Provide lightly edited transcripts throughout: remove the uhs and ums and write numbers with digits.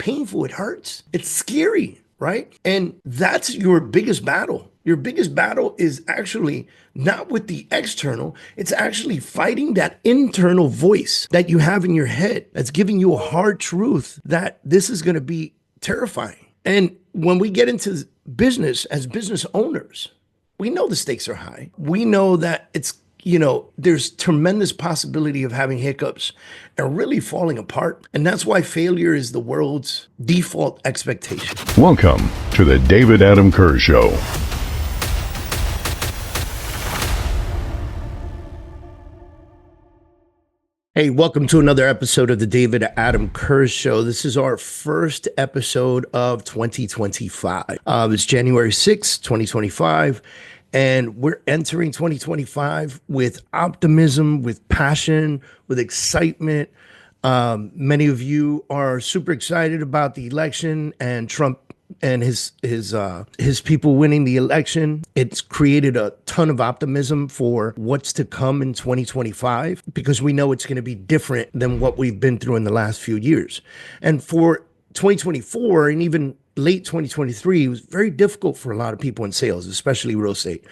painful. It hurts. It's scary, right? And that's your biggest battle. Your biggest battle is actually not with the external. It's actually fighting that internal voice that you have in your head that's giving you a hard truth that this is going to be terrifying. And when we get into business as business owners, we know the stakes are high. We know that there's tremendous possibility of having hiccups and really falling apart. And that's why failure is the world's default expectation. Welcome to the David Adam Kurz Show. Hey, welcome to another episode of the David Adam Kurz Show. This is our first episode of 2025. It's January 6th, 2025. And we're entering 2025 with optimism, with passion, with excitement. Many of you are super excited about the election and Trump and his people winning the election. It's created a ton of optimism for what's to come in 2025 because we know it's going to be different than what we've been through in the last few years. And for 2024 and even late 2023, it was very difficult for a lot of people in sales, especially real estate.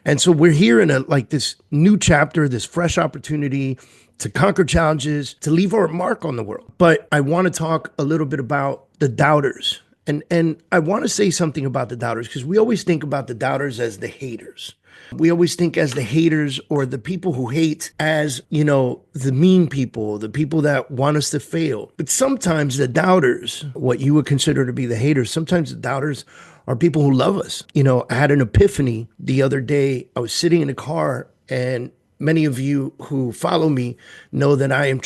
And so we're here in this new chapter, this fresh opportunity to conquer challenges, to leave our mark on the world. But I want to talk a little bit about the doubters. And I want to say something about the doubters because we always think about the doubters as the haters. We always think as the haters or the people who hate as, the mean people, the people that want us to fail. But sometimes the doubters, what you would consider to be the haters, sometimes the doubters are people who love us. I had an epiphany the other day. I was sitting in a car, and many of you who follow me know that I am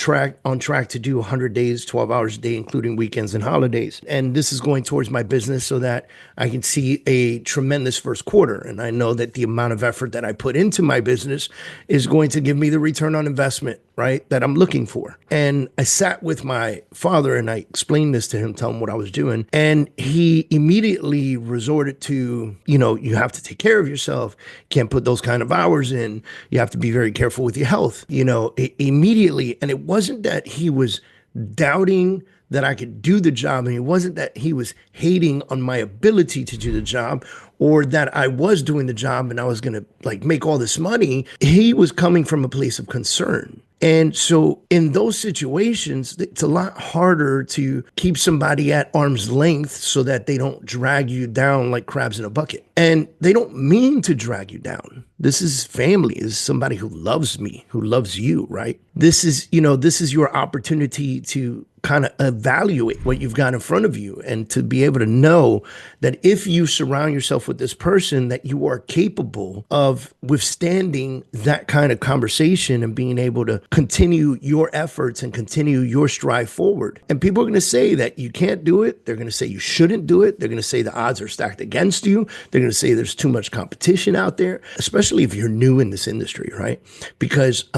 on track to do 100 days, 12 hours a day, including weekends and holidays. And this is going towards my business so that I can see a tremendous first quarter. And I know that the amount of effort that I put into my business is going to give me the return on investment, right, that I'm looking for. And I sat with my father and I explained this to him, tell him what I was doing. And he immediately resorted to, you have to take care of yourself. Can't put those kind of hours in. You have to be very careful with your health, immediately. And it wasn't that he was doubting that I could do the job. And it wasn't that he was hating on my ability to do the job or that I was doing the job and I was going to make all this money. He was coming from a place of concern. And so in those situations, it's a lot harder to keep somebody at arm's length so that they don't drag you down like crabs in a bucket. And they don't mean to drag you down. This is family. This is somebody who loves me, who loves you, right? This is your opportunity to kind of evaluate what you've got in front of you and to be able to know that if you surround yourself with this person, that you are capable of withstanding that kind of conversation and being able to continue your efforts and continue your strive forward. And people are going to say that you can't do it. They're going to say you shouldn't do it. They're going to say the odds are stacked against you. They're going to say there's too much competition out there, especially if you're new in this industry, right? Because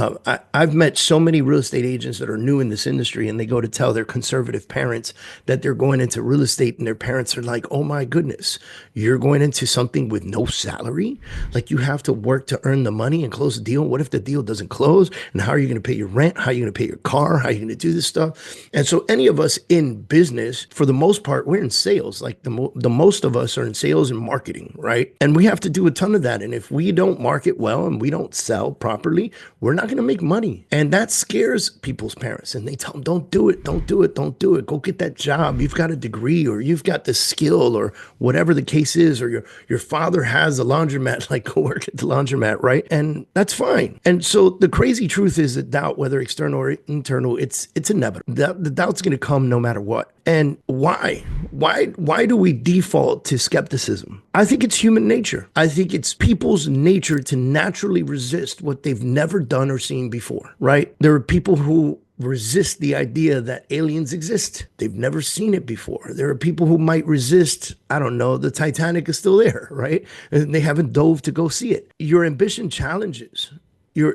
I've met so many real estate agents that are new in this industry and they go to tell their conservative parents that they're going into real estate and their parents are like, oh my goodness, you're going into something with no salary? Like you have to work to earn the money and close the deal. What if the deal doesn't close? And how are you going to pay your rent? How are you going to pay your car? How are you going to do this stuff? And so any of us in business, for the most part, we're in sales. Like the most of us are in sales and marketing, right? And we have to do a ton of that. And if we don't market well and we don't sell properly, we're not going to make money. And that scares people's parents. And they tell them, don't do it. Don't do it. Don't do it. Go get that job. You've got a degree or you've got the skill or whatever the case is, or your father has a laundromat, like go work at the laundromat, right? And that's fine. And so the crazy truth is that doubt, whether external or internal, it's inevitable. The doubt's going to come no matter what. And why? Why do we default to skepticism? I think it's human nature. I think it's people's nature to naturally resist what they've never done or seen before, right? There are people who resist the idea that aliens exist. They've never seen it before. There are people who might resist, the Titanic is still there, right? And they haven't dove to go see it. Your ambition challenges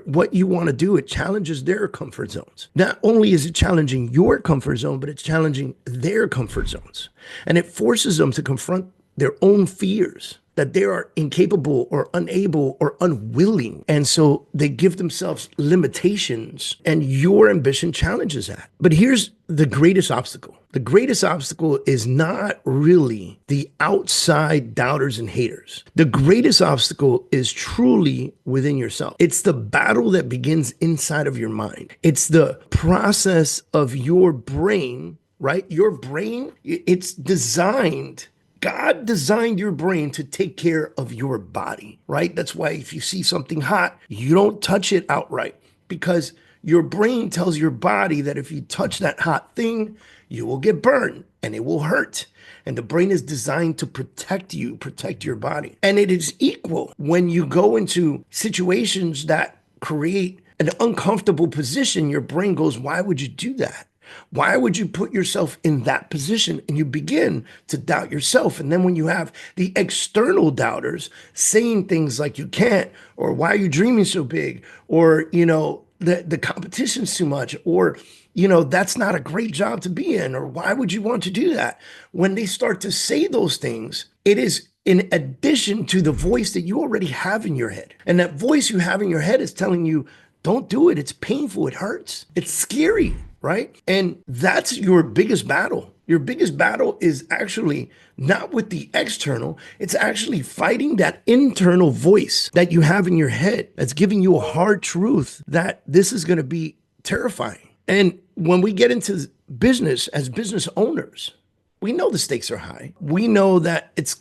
what you want to do. It challenges their comfort zones. Not only is it challenging your comfort zone, but it's challenging their comfort zones. And it forces them to confront their own fears that they are incapable or unable or unwilling. And so they give themselves limitations, and your ambition challenges that. But here's the greatest obstacle. The greatest obstacle is not really the outside doubters and haters. The greatest obstacle is truly within yourself. It's the battle that begins inside of your mind. It's the process of your brain, right? Your brain, it's designed. God designed your brain to take care of your body, right? That's why if you see something hot, you don't touch it outright, because your brain tells your body that if you touch that hot thing, you will get burned and it will hurt. And the brain is designed to protect you, protect your body. And it is equal when you go into situations that create an uncomfortable position. Your brain goes, why would you do that? Why would you put yourself in that position? And you begin to doubt yourself. And then when you have the external doubters saying things like you can't, or why are you dreaming so big? Or, the competition's too much, or, that's not a great job to be in, or why would you want to do that? When they start to say those things, it is in addition to the voice that you already have in your head. And that voice you have in your head is telling you, don't do it. It's painful. It hurts. It's scary, right? And that's your biggest battle. Your biggest battle is actually not with the external. It's actually fighting that internal voice that you have in your head that's giving you a hard truth that this is going to be terrifying. And when we get into business as business owners, we know the stakes are high. We know that it's,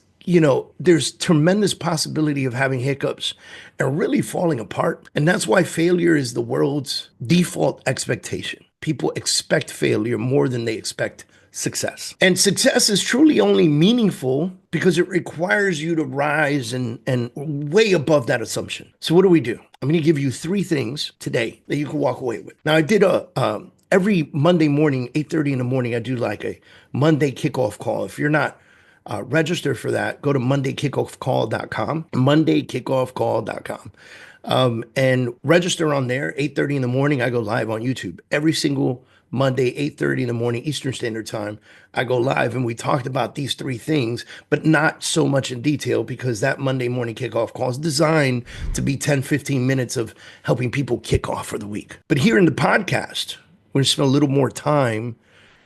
there's tremendous possibility of having hiccups and really falling apart. And that's why failure is the world's default expectation. People expect failure more than they expect success. And success is truly only meaningful because it requires you to rise and way above that assumption. So what do we do? I'm going to give you 3 things today that you can walk away with. Now, I did every Monday morning, 8:30 in the morning, I do like a Monday kickoff call. If you're not registered for that, go to mondayKickoffCall.com, mondayKickoffCall.com. And register on there. 8:30 in the morning, I go live on YouTube. Every single Monday, 8:30 in the morning, Eastern Standard Time, I go live. And we talked about these 3 things, but not so much in detail, because that Monday morning kickoff call is designed to be 10, 15 minutes of helping people kick off for the week. But here in the podcast, we're going to spend a little more time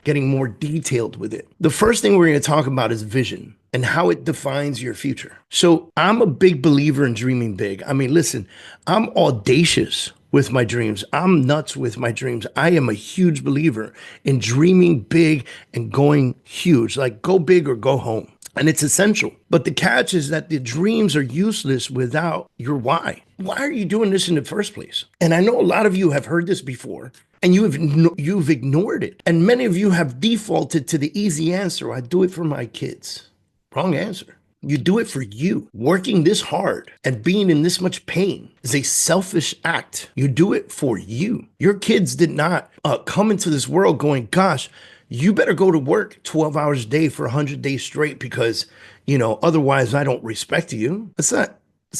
getting more detailed with it. The first thing we're going to talk about is vision and how it defines your future. So I'm a big believer in dreaming big. I mean, listen, I'm audacious with my dreams. I'm nuts with my dreams. I am a huge believer in dreaming big and going huge, like go big or go home. And it's essential. But the catch is that the dreams are useless without your why. Why are you doing this in the first place? And I know a lot of you have heard this before, and you've ignored it. And many of you have defaulted to the easy answer. I do it for my kids. Wrong answer. You do it for you. Working this hard and being in this much pain is a selfish act. You do it for you. Your kids did not come into this world going, gosh, you better go to work 12 hours a day for 100 days straight because, otherwise I don't respect you. It's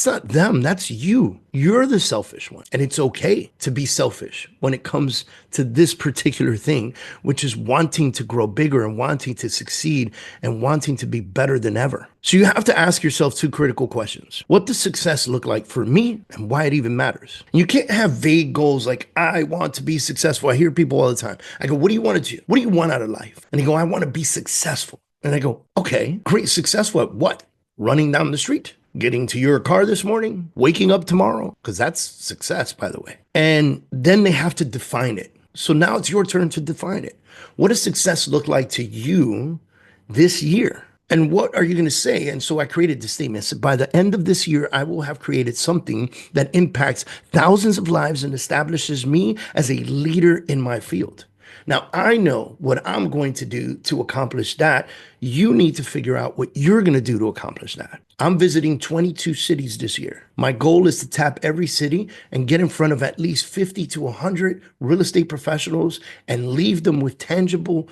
not them. That's you. You're the selfish one. And it's okay to be selfish when it comes to this particular thing, which is wanting to grow bigger and wanting to succeed and wanting to be better than ever. So you have to ask yourself 2 critical questions. What does success look like for me and why it even matters? And you can't have vague goals like, I want to be successful. I hear people all the time. I go, what do you want to do? What do you want out of life? And they go, I want to be successful. And I go, okay, great. Successful at what? Running down the street? Getting to your car this morning, waking up tomorrow, because that's success, by the way. And then they have to define it. So now it's your turn to define it. What does success look like to you this year? And what are you going to say? And so I created this statement. So by the end of this year, I will have created something that impacts thousands of lives and establishes me as a leader in my field. Now, I know what I'm going to do to accomplish that. You need to figure out what you're going to do to accomplish that. I'm visiting 22 cities this year. My goal is to tap every city and get in front of at least 50 to 100 real estate professionals and leave them with tangible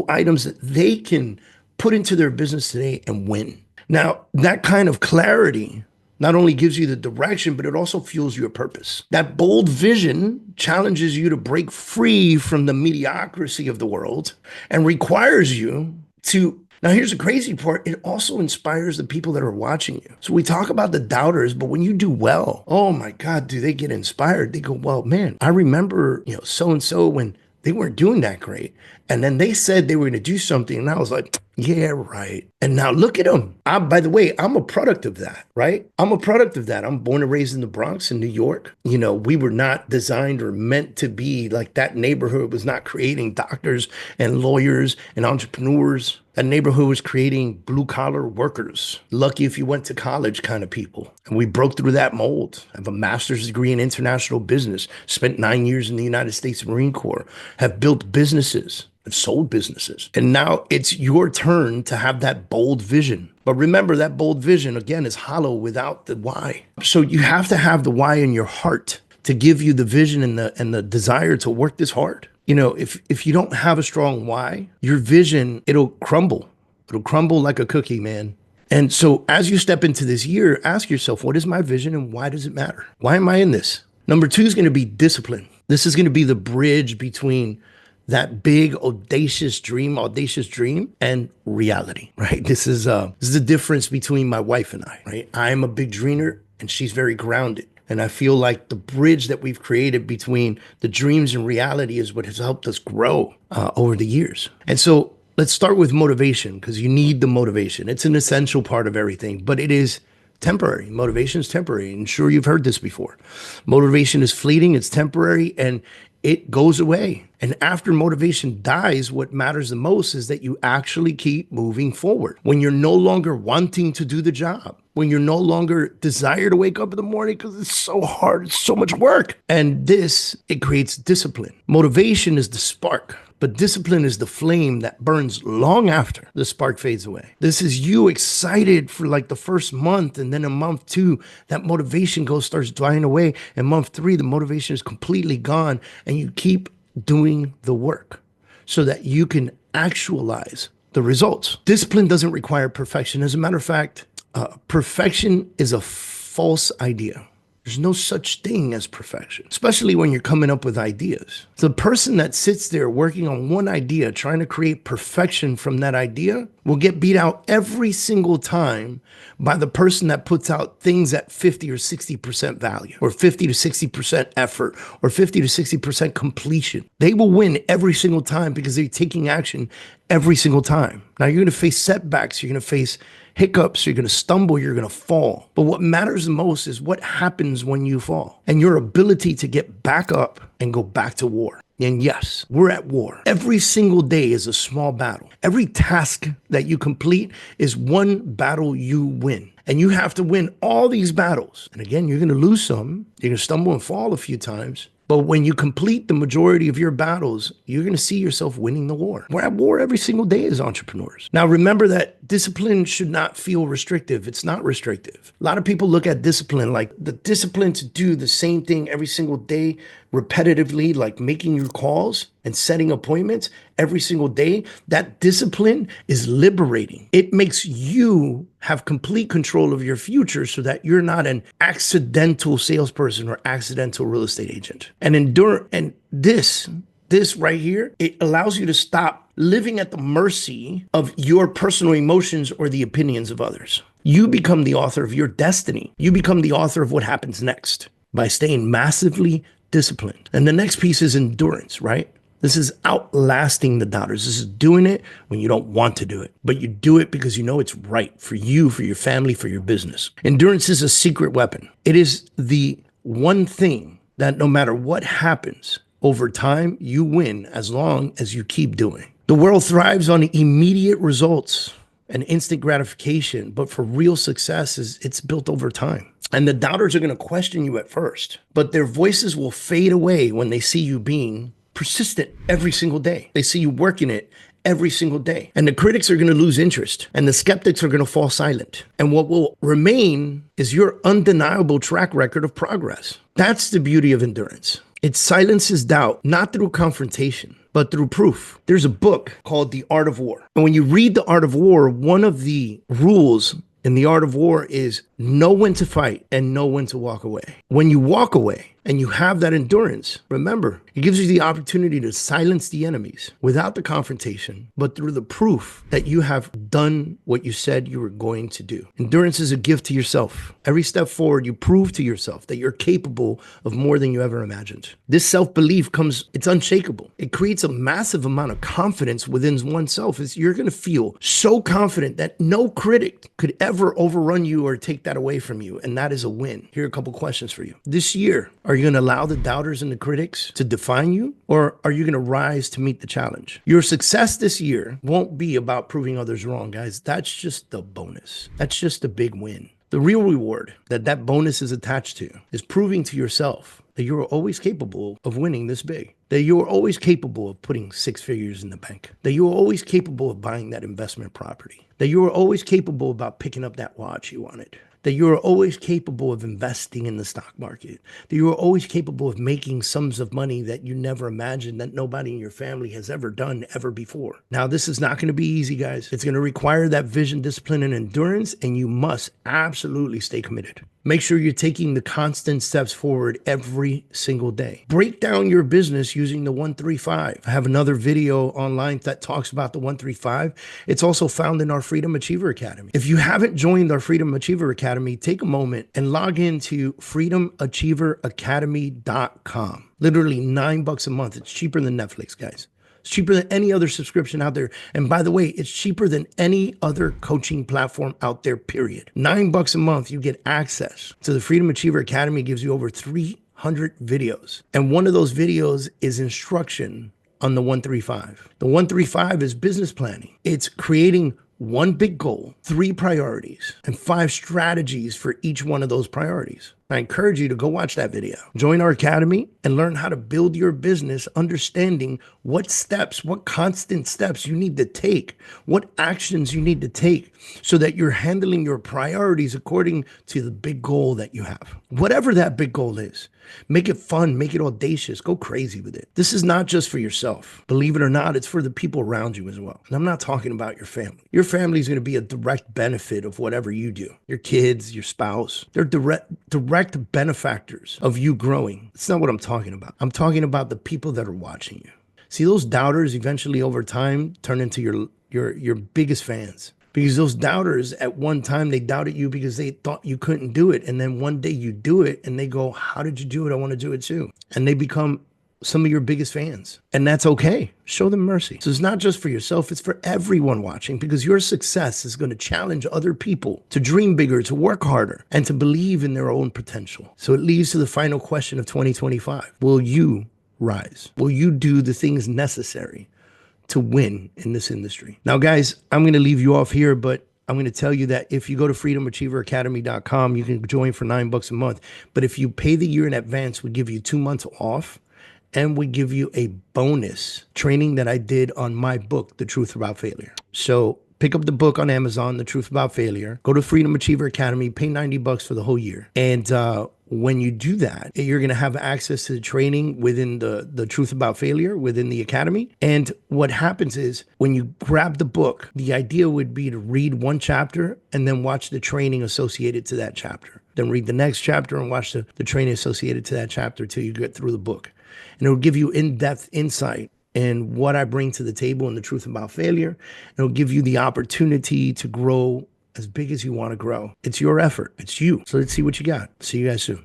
items that they can put into their business today and win. Now, that kind of clarity not only gives you the direction, but it also fuels your purpose. That bold vision challenges you to break free from the mediocrity of the world and requires you to, now here's the crazy part, it also inspires the people that are watching you. So we talk about the doubters, but when you do well, oh my God, do they get inspired? They go, well, man, I remember, so-and-so when They weren't doing that great. And then they said they were going to do something. And I was like, yeah, right. And now look at them. By the way, I'm a product of that, right? I'm a product of that. I'm born and raised in the Bronx in New York. You know, we were not designed or meant to be like that neighborhood was not creating doctors and lawyers and entrepreneurs. That neighborhood was creating blue collar workers. Lucky if you went to college kind of people. And we broke through that mold. I have a master's degree in international business, spent 9 years in the United States Marine Corps, have built businesses, have sold businesses. And now it's your turn to have that bold vision. But remember, that bold vision, again, is hollow without the why. So you have to have the why in your heart to give you the vision and the desire to work this hard. You know, if you don't have a strong why, your vision, it'll crumble. It'll crumble like a cookie, man. And so as you step into this year, ask yourself, what is my vision and why does it matter? Why am I in this? Number 2 is going to be discipline. This is going to be the bridge between that big, audacious dream and reality, right? This is the difference between my wife and I, right? I'm a big dreamer and she's very grounded. And I feel like the bridge that we've created between the dreams and reality is what has helped us grow over the years. And so let's start with motivation, because you need the motivation. It's an essential part of everything, but it is temporary. Motivation is temporary. And sure, you've heard this before. Motivation is fleeting, it's temporary, and it goes away. And after motivation dies, what matters the most is that you actually keep moving forward. When you're no longer wanting to do the job, when you're no longer desire to wake up in the morning because it's so hard, it's so much work. And it creates discipline. Motivation is the spark, but discipline is the flame that burns long after the spark fades away. This is you excited for like the first month, and then in month 2, that motivation starts dying away. And month 3, the motivation is completely gone, and you keep doing the work so that you can actualize the results. Discipline doesn't require perfection. As a matter of fact, perfection is a false idea. There's no such thing as perfection, especially when you're coming up with ideas. The person that sits there working on one idea, trying to create perfection from that idea, will get beat out every single time by the person that puts out things at 50 or 60% value, or 50 to 60% effort, or 50 to 60% completion. They will win every single time because they're taking action every single time. Now you're going to face setbacks, you're going to face hiccups, you're going to stumble, you're going to fall. But what matters the most is what happens when you fall and your ability to get back up and go back to war. And yes, we're at war. Every single day is a small battle. Every task that you complete is one battle you win. And you have to win all these battles. And again, you're going to lose some. You're going to stumble and fall a few times. But when you complete the majority of your battles, you're going to see yourself winning the war. We're at war every single day as entrepreneurs. Now, remember that discipline should not feel restrictive. It's not restrictive. A lot of people look at discipline like the discipline to do the same thing every single day repetitively, like making your calls and setting appointments every single day. That discipline is liberating. It makes you have complete control of your future so that you're not an accidental salesperson or accidental real estate agent. And this right here, it allows you to stop living at the mercy of your personal emotions or the opinions of others. You become the author of your destiny. You become the author of what happens next by staying massively disciplined. And the next piece is endurance, right? This is outlasting the doubters. This is doing it when you don't want to do it, but you do it because you know it's right for you, for your family, for your business. Endurance is a secret weapon. It is the one thing that no matter what happens over time, you win as long as you keep doing. The world thrives on immediate results and instant gratification, but for real success, it's built over time. And the doubters are going to question you at first, but their voices will fade away when they see you being persistent every single day. They see you working it every single day. And the critics are going to lose interest and the skeptics are going to fall silent. And what will remain is your undeniable track record of progress. That's the beauty of endurance. It silences doubt, not through confrontation, but through proof. There's a book called The Art of War. And when you read The Art of War, one of the rules in The Art of War is know when to fight and know when to walk away. When you walk away and you have that endurance, remember, it gives you the opportunity to silence the enemies without the confrontation, but through the proof that you have done what you said you were going to do. Endurance is a gift to yourself. Every step forward, you prove to yourself that you're capable of more than you ever imagined. This self-belief it's unshakable. It creates a massive amount of confidence within oneself. You're going to feel so confident that no critic could ever overrun you or take that away from you. And that is a win. Here are a couple questions for you. This year, are you going to allow the doubters and the critics to define you, or are you going to rise to meet the challenge? Your success this year won't be about proving others wrong, guys. That's just the bonus. That's just a big win. The real reward that bonus is attached to is proving to yourself that you're always capable of winning this big, that you're always capable of putting 6 figures in the bank, that you're always capable of buying that investment property, that you're always capable about picking up that watch you wanted, that you're always capable of investing in the stock market, that you're always capable of making sums of money that you never imagined, that nobody in your family has ever done ever before. Now, this is not going to be easy, guys. It's going to require that vision, discipline, and endurance, and you must absolutely stay committed. Make sure you're taking the constant steps forward every single day. Break down your business using the 135. I have another video online that talks about the 135. It's also found in our Freedom Achiever Academy. If you haven't joined our Freedom Achiever Academy, take a moment and log into freedomachieveracademy.com. Literally $9 a month. It's cheaper than Netflix, guys. It's cheaper than any other subscription out there. And by the way, it's cheaper than any other coaching platform out there, period. $9 a month, you get access to the Freedom Achiever Academy. It gives you over 300 videos. And one of those videos is instruction on the 135. The 135 is business planning. It's creating one big goal, 3 priorities, and 5 strategies for each one of those priorities. I encourage you to go watch that video. Join our academy and learn how to build your business, understanding what constant steps you need to take, what actions you need to take so that you're handling your priorities according to the big goal that you have. Whatever that big goal is, make it fun, make it audacious, go crazy with it. This is not just for yourself. Believe it or not, it's for the people around you as well. And I'm not talking about your family. Your family is going to be a direct benefit of whatever you do. Your kids, your spouse, they're direct benefactors of you growing. It's not what I'm talking about. I'm talking about the people that are watching you. See, those doubters eventually over time turn into your biggest fans. Because those doubters at one time, they doubted you because they thought you couldn't do it. And then one day you do it and they go, how did you do it? I want to do it too. And they become some of your biggest fans. And that's okay. Show them mercy. So it's not just for yourself, it's for everyone watching, because your success is going to challenge other people to dream bigger, to work harder, and to believe in their own potential. So it leads to the final question of 2025. Will you rise? Will you do the things necessary to win in this industry? Now, guys, I'm going to leave you off here, but I'm going to tell you that if you go to freedomachieveracademy.com, you can join for $9 a month. But if you pay the year in advance, we give you 2 months off. And we give you a bonus training that I did on my book, The Truth About Failure. So pick up the book on Amazon, The Truth About Failure. Go to Freedom Achiever Academy, pay $90 for the whole year. And when you do that, you're going to have access to the training within the Truth About Failure within the Academy. And what happens is when you grab the book, the idea would be to read one chapter and then watch the training associated to that chapter. Then read the next chapter and watch the training associated to that chapter till you get through the book. And it will give you in-depth insight in what I bring to the table and the truth about failure. And it'll give you the opportunity to grow as big as you want to grow. It's your effort. It's you. So let's see what you got. See you guys soon.